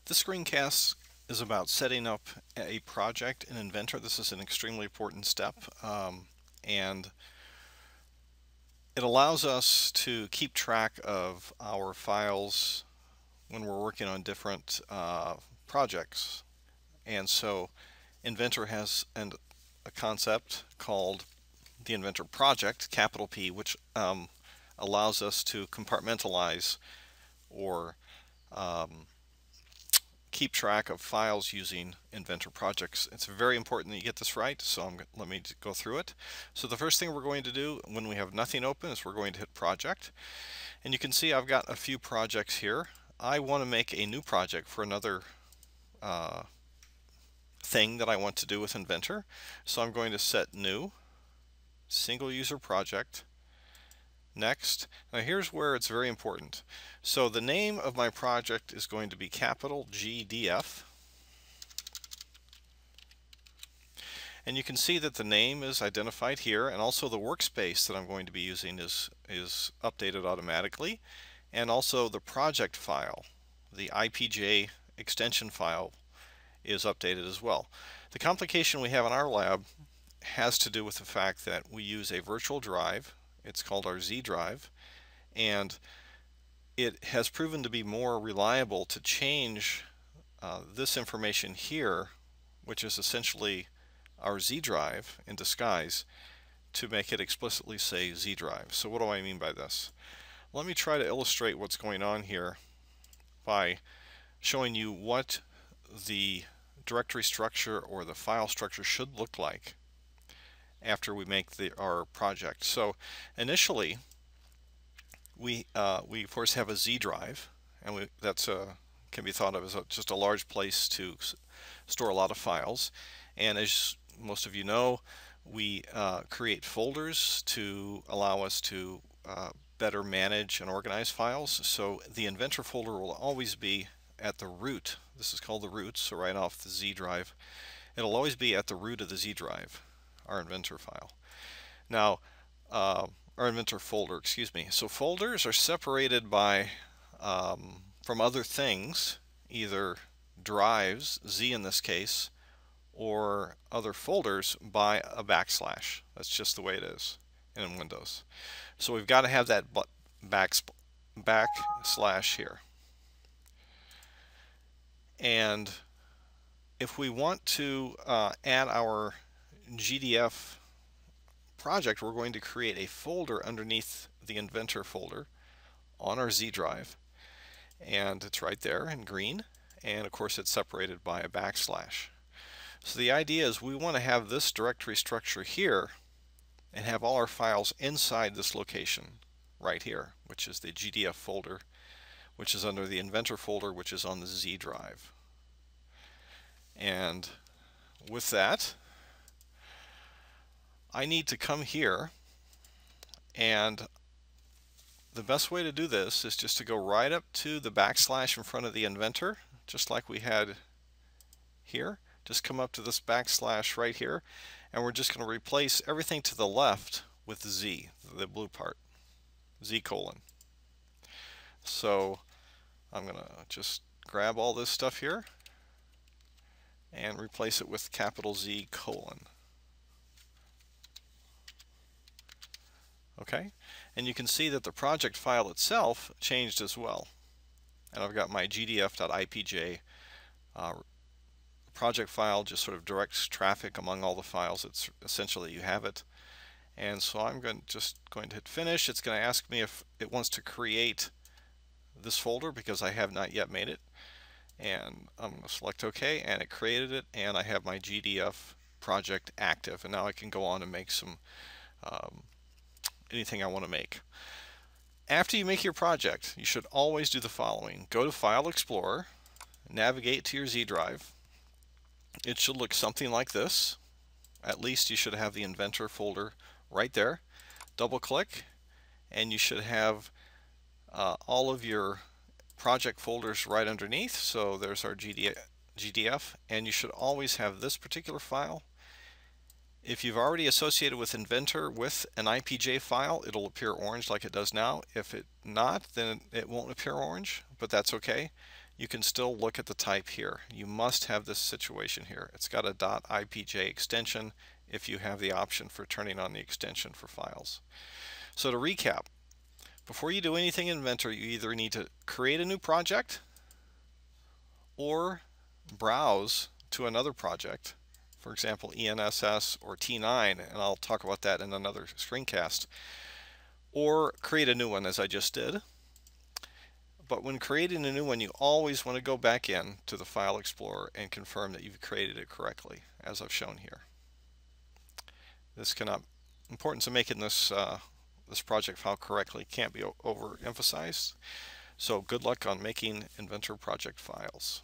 This screencast is about setting up a project in Inventor. This is an extremely important step, and it allows us to keep track of our files when we're working on different projects. And so Inventor has a concept called the Inventor project, capital P, which allows us to compartmentalize or keep track of files using Inventor projects. It's very important that you get this right, so let me go through it. So the first thing we're going to do when we have nothing open is we're going to hit project. And you can see I've got a few projects here. I want to make a new project for another thing that I want to do with Inventor. So I'm going to set new, single user project. Next. Now here's where it's very important. So the name of my project is going to be capital GDF. And you can see that the name is identified here, and also the workspace that I'm going to be using is updated automatically. And also the project file, the IPJ extension file, is updated as well. The complication we have in our lab has to do with the fact that we use a virtual drive. It's called our Z drive, and it has proven to be more reliable to change this information here, which is essentially our Z drive in disguise, to make it explicitly say Z drive. So what do I mean by this? Let me try to illustrate what's going on here by showing you what the directory structure or the file structure should look like after we make our project. So initially we of course have a Z drive, and that's can be thought of as just a large place to store a lot of files. And as most of you know, we create folders to allow us to better manage and organize files. So the Inventor folder will always be at the root. This is called the root, so right off the Z drive. It'll always be at the root of the Z drive, our Inventor file. Now, our Inventor folder, excuse me. So folders are separated by from other things, either drives, Z in this case, or other folders by a backslash. That's just the way it is in Windows. So we've got to have that backslash here. And if we want to add our GDF project, we're going to create a folder underneath the Inventor folder on our Z drive, and it's right there in green, and of course it's separated by a backslash. So the idea is we want to have this directory structure here and have all our files inside this location right here, which is the GDF folder, which is under the Inventor folder, which is on the Z drive. And with that, I need to come here, and the best way to do this is just to go right up to the backslash in front of the Inventor, just like we had here. Just come up to this backslash right here, and we're just going to replace everything to the left with Z, the blue part, Z colon. So I'm going to just grab all this stuff here and replace it with capital Z colon. Okay, and you can see that the project file itself changed as well. And I've got my gdf.ipj project file, just sort of directs traffic among all the files. It's essentially you have it. And so I'm just going to hit finish. It's going to ask me if it wants to create this folder because I have not yet made it. And I'm going to select OK, and it created it, and I have my GDF project active. And now I can go on and make some anything I want to make. After you make your project, you should always do the following. Go to File Explorer, navigate to your Z drive. It should look something like this. At least you should have the Inventor folder right there. Double click, and you should have all of your project folders right underneath. So there's our GDF, and you should always have this particular file. If you've already associated with Inventor with an IPJ file, it'll appear orange like it does now. If it not, then it won't appear orange, but that's okay. you can still look at the type here. You must have this situation here. It's got a .ipj extension if you have the option for turning on the extension for files. So to recap, before you do anything in Inventor, you either need to create a new project or browse to another project, for example ENSS or T9, and I'll talk about that in another screencast, or create a new one as I just did. But when creating a new one, you always want to go back in to the File Explorer and confirm that you've created it correctly, as I've shown here. This importance of making this this project file correctly can't be overemphasized. So good luck on making Inventor project files.